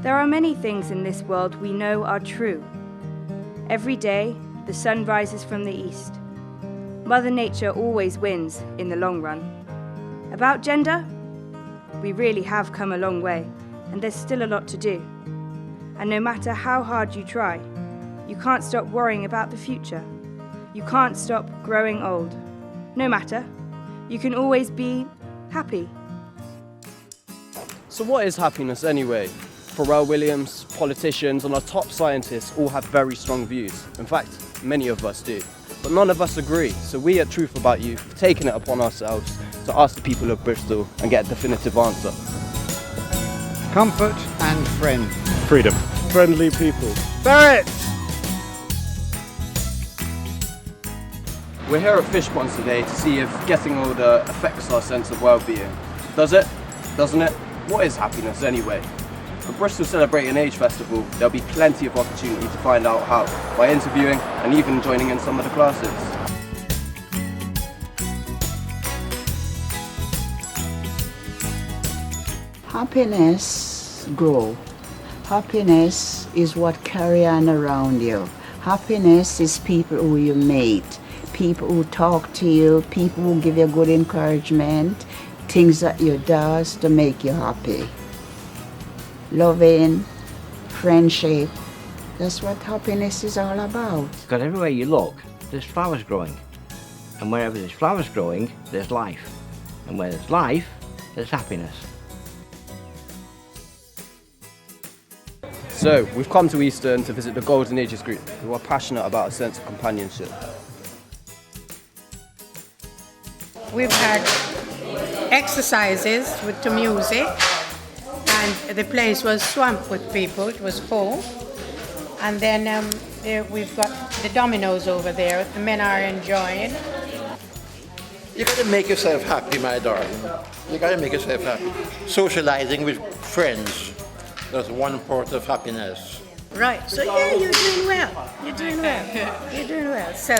There are many things in this world we know are true. Every day, the sun rises from the east. Mother Nature always wins in the long run. About gender, we really have come a long way, and there's still a lot to do. And no matter how hard you try, you can't stop worrying about the future. You can't stop growing old. No matter, you can always be happy. So what is happiness anyway? Pharrell Williams, politicians and our top scientists all have very strong views. In fact, many of us do. But none of us agree, so we at Truth About You have taken it upon ourselves to ask the people of Bristol and get a definitive answer. Comfort and friend. Freedom. Friendly people. Spirit! We're here at Fish Ponds today to see if getting older affects our sense of well-being. Does it? Doesn't it? What is happiness anyway? For Bristol Celebrating Age Festival, there'll be plenty of opportunity to find out how by interviewing and even joining in some of the classes. Happiness grows. Happiness is what carry on around you. Happiness is people who you meet, people who talk to you, people who give you good encouragement, things that you do to make you happy. Loving, friendship, that's what happiness is all about. Because everywhere you look, there's flowers growing. And wherever there's flowers growing, there's life. And where there's life, there's happiness. So, we've come to Eastern to visit the Golden Ages group, who are passionate about a sense of companionship. We've had exercises with the music, and the place was swamped with people. It was full. And then we've got the dominoes over there. The men are enjoying. You got to make yourself happy, my darling. You got to make yourself happy. Socializing with friends, that's one part of happiness. Right. So yeah, you're doing well. You're doing well. You're doing well. So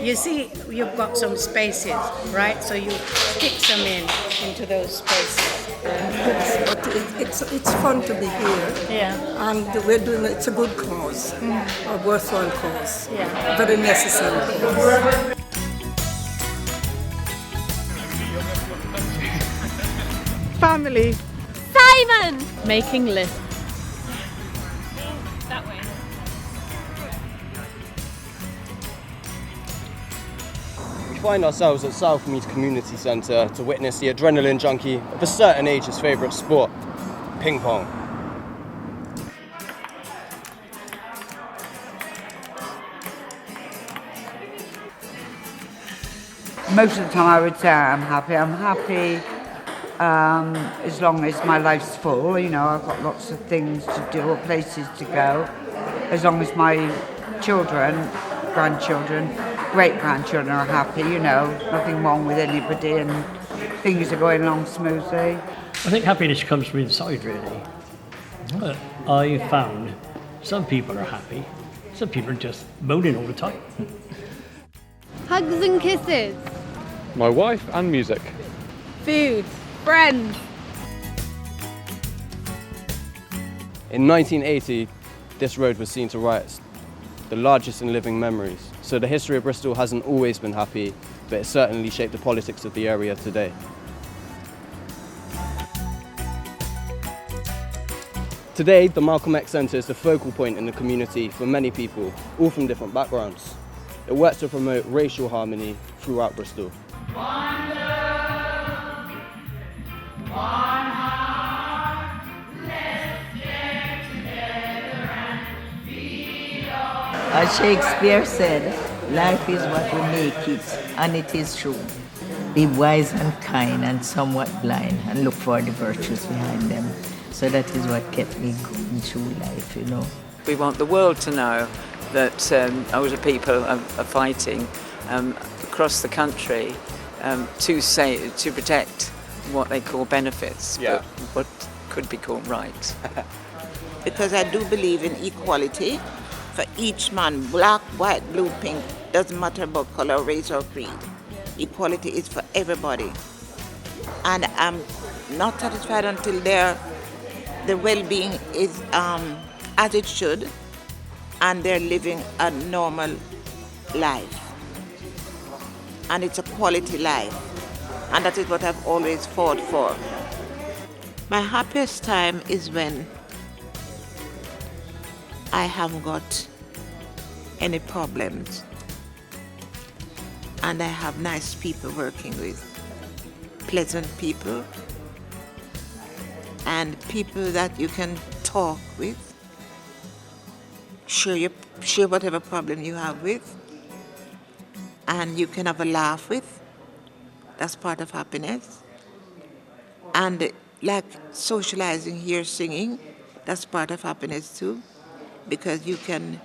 you see, you've got some spaces, right? So you stick some into those spaces. But it's fun to be here. Yeah. And we're doing it's a good cause, a worthwhile cause, Yeah. very necessary cause. Family. Simon! Making lists. That way. We find ourselves at Southmead Community Centre to witness the adrenaline junkie of a certain age's favourite sport, ping pong. Most of the time I would say I'm happy. I'm happy as long as my life's full, you know, I've got lots of things to do or places to go. As long as my children, grandchildren, great-grandchildren are happy, you know, nothing wrong with anybody and things are going along smoothly. I think happiness comes from inside, really. I found some people are happy, some people are just moaning all the time. Hugs and kisses. My wife and music. Food. Friends. In 1980, this road was seen to riots, the largest in living memories. So the history of Bristol hasn't always been happy, but it certainly shaped the politics of the area today. Today, the Malcolm X Centre is the focal point in the community for many people, all from different backgrounds. It works to promote racial harmony throughout Bristol. As Shakespeare said, life is what we make it, and it is true. Be wise and kind and somewhat blind, and look for the virtues behind them. So that is what kept me going through life, you know. We want the world to know that older people are fighting across the country to protect what they call benefits, but what could be called rights. Because I do believe in equality for each man, black, white, blue, pink, doesn't matter about color, race or creed. Equality is for everybody. And I'm not satisfied until they're the well-being is as it should, and they're living a normal life. And it's a quality life. And that is what I've always fought for. My happiest time is when I haven't got any problems and I have nice people working with, pleasant people, and people that you can talk with, share whatever problem you have with, and you can have a laugh with. That's part of happiness. And like socializing here, singing, that's part of happiness too, because you can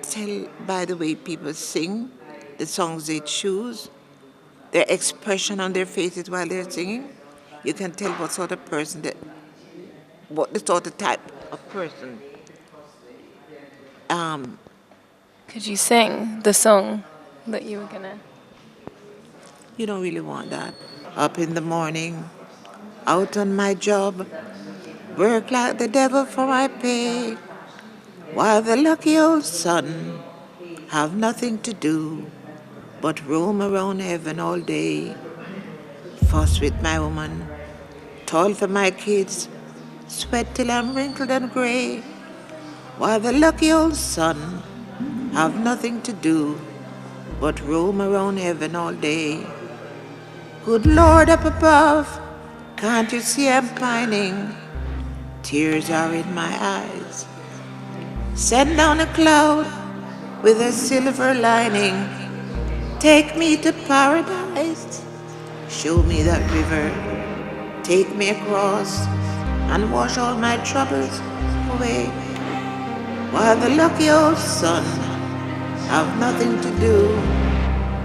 tell by the way people sing, the songs they choose, their expression on their faces while they're singing. You can tell what sort of person what the sort of type of person. Could you sing the song that you were gonna? You don't really want that. Up in the morning, out on my job, work like the devil for my pay, while the lucky old son have nothing to do but roam around heaven all day. Fuss with my woman, toil for my kids, sweat till I'm wrinkled and grey, while the lucky old son have nothing to do but roam around heaven all day. Good Lord up above, can't you see I'm pining? Tears are in my eyes. Send down a cloud with a silver lining. Take me to paradise. Show me that river. Take me across and wash all my troubles away. While the lucky old son have nothing to do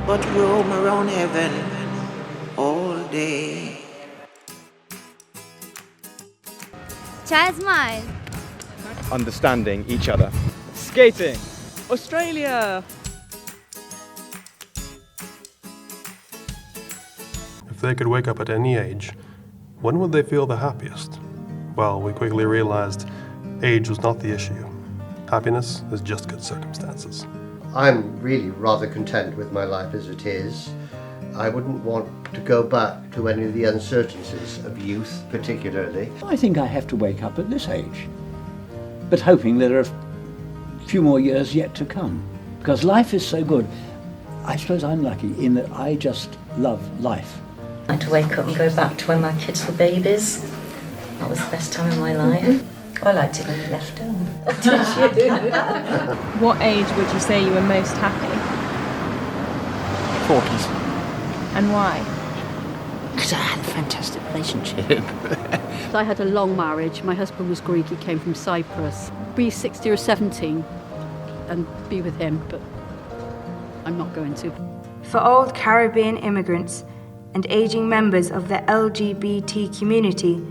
but roam around heaven all day. Chair's mine. Understanding each other. Skating. Australia. If they could wake up at any age, when would they feel the happiest? Well, we quickly realized age was not the issue. Happiness is just good circumstances. I'm really rather content with my life as it is. I wouldn't want to go back to any of the uncertainties of youth, particularly. I think I have to wake up at this age, but hoping there are a few more years yet to come, because life is so good. I suppose I'm lucky in that I just love life. I had to wake up and go back to when my kids were babies. That was the best time of my life. I liked it when they left home. What age would you say you were most happy? 40s. And why? Because I had a fantastic relationship. I had a long marriage. My husband was Greek, he came from Cyprus. Be 60 or 70 and be with him, but I'm not going to. For old Caribbean immigrants and ageing members of the LGBT community,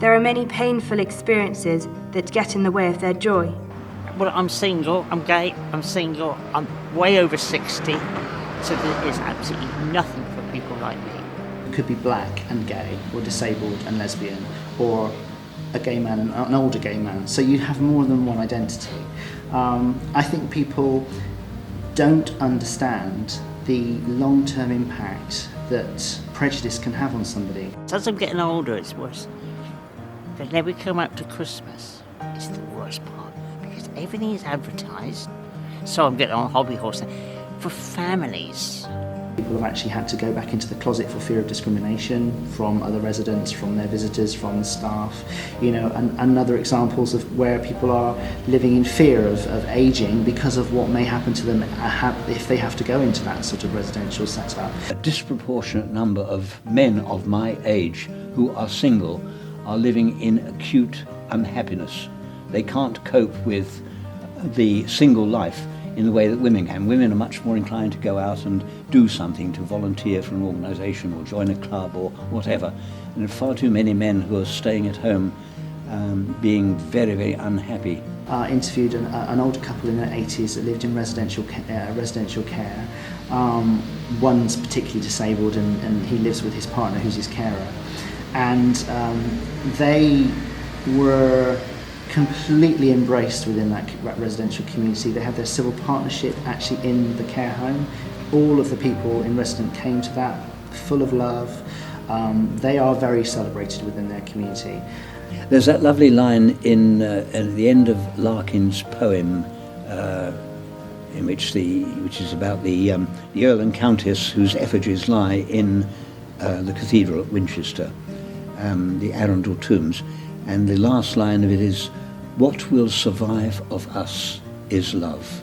there are many painful experiences that get in the way of their joy. Well, I'm single, I'm gay, I'm single, I'm way over 60, so there is absolutely nothing for people like me. You could be black and gay, or disabled and lesbian, or a gay man and an older gay man, so you have more than one identity. I think people don't understand the long-term impact that prejudice can have on somebody. As I'm getting older, it's worse. But then we come up to Christmas, it's the worst part, because everything is advertised. So I'm getting on a hobby horse for families. People have actually had to go back into the closet for fear of discrimination from other residents, from their visitors, from the staff, and other examples of where people are living in fear of ageing because of what may happen to them if they have to go into that sort of residential setup. A disproportionate number of men of my age who are single are living in acute unhappiness. They can't cope with the single life in the way that women can. Women are much more inclined to go out and do something, to volunteer for an organisation or join a club or whatever. And there are far too many men who are staying at home being very, very unhappy. I interviewed an older couple in their 80s that lived in residential care. One's particularly disabled and he lives with his partner who's his carer. And they were completely embraced within that residential community. They had their civil partnership actually in the care home. All of the people in resident came to that, full of love. They are very celebrated within their community. There's that lovely line at the end of Larkin's poem, in which is about the Earl and Countess whose effigies lie in the cathedral at Winchester, the Arundel tombs, and the last line of it is, "What will survive of us is love,"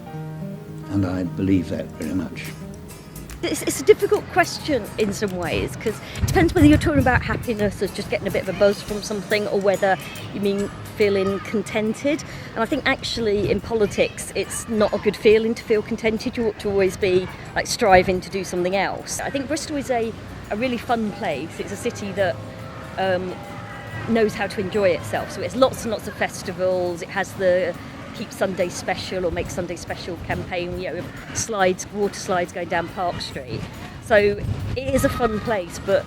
and I believe that very much. It's a difficult question in some ways, because it depends whether you're talking about happiness as just getting a bit of a buzz from something, or whether you mean feeling contented. And I think actually in politics it's not a good feeling to feel contented. You ought to always be like striving to do something else. I think Bristol is a really fun place. It's a city that knows how to enjoy itself. So it's lots and lots of festivals. It has the Keep Sunday Special or Make Sunday Special campaign, you know, slides, water slides going down Park Street. So it is a fun place, but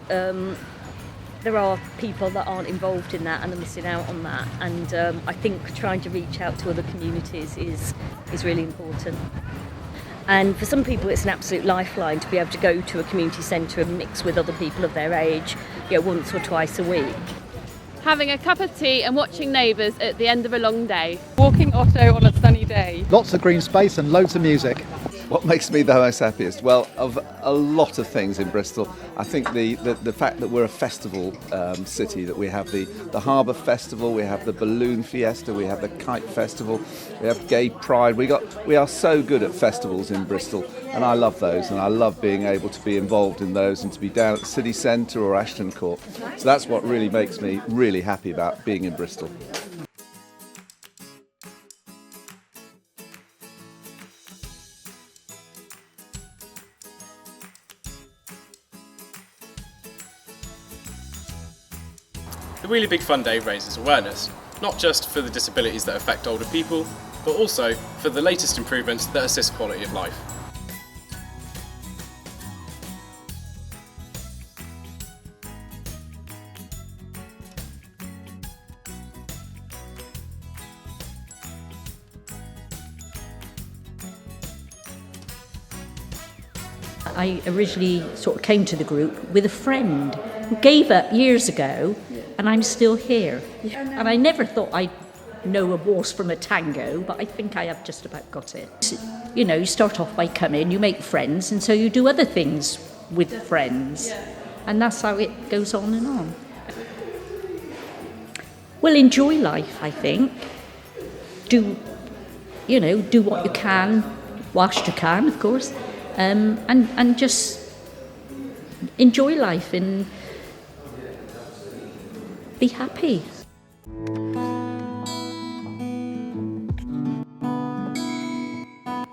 there are people that aren't involved in that and are missing out on that. And I think trying to reach out to other communities is really important. And for some people it's an absolute lifeline to be able to go to a community centre and mix with other people of their age, you know, once or twice a week. Having a cup of tea and watching neighbours at the end of a long day. Walking Otto on a sunny day. Lots of green space and loads of music. What makes me the most happiest? Well, of a lot of things in Bristol, I think the fact that we're a festival city, that we have the Harbour Festival, we have the Balloon Fiesta, we have the Kite Festival, we have Gay Pride. We are so good at festivals in Bristol, and I love those, and I love being able to be involved in those and to be down at the city centre or Ashton Court. So that's what really makes me really happy about being in Bristol. The Really Big Fun Day raises awareness, not just for the disabilities that affect older people, but also for the latest improvements that assist quality of life. I originally sort of came to the group with a friend who gave up years ago, and I'm still here. And I never thought I'd know a waltz from a tango, but I think I have just about got it. You know, you start off by coming, you make friends, and so you do other things with friends. And that's how it goes on and on. Well, enjoy life, I think. Do what you can, whilst you can, of course. And just enjoy life and be happy.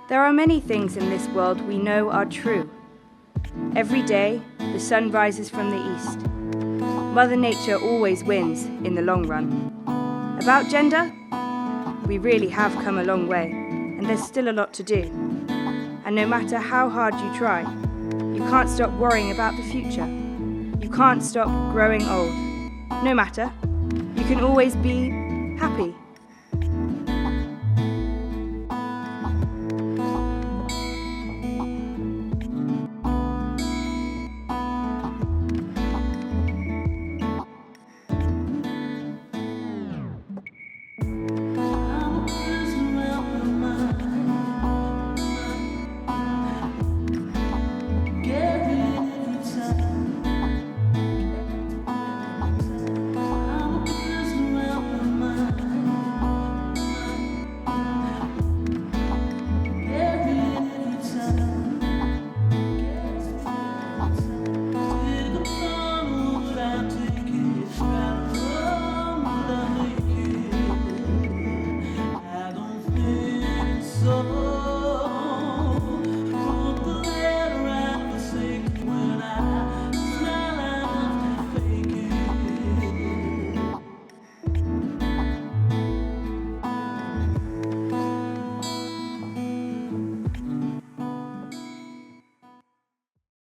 There are many things in this world we know are true. Every day, the sun rises from the east. Mother Nature always wins in the long run. About gender, we really have come a long way, and there's still a lot to do. And no matter how hard you try, you can't stop worrying about the future. You can't stop growing old. No matter, you can always be happy.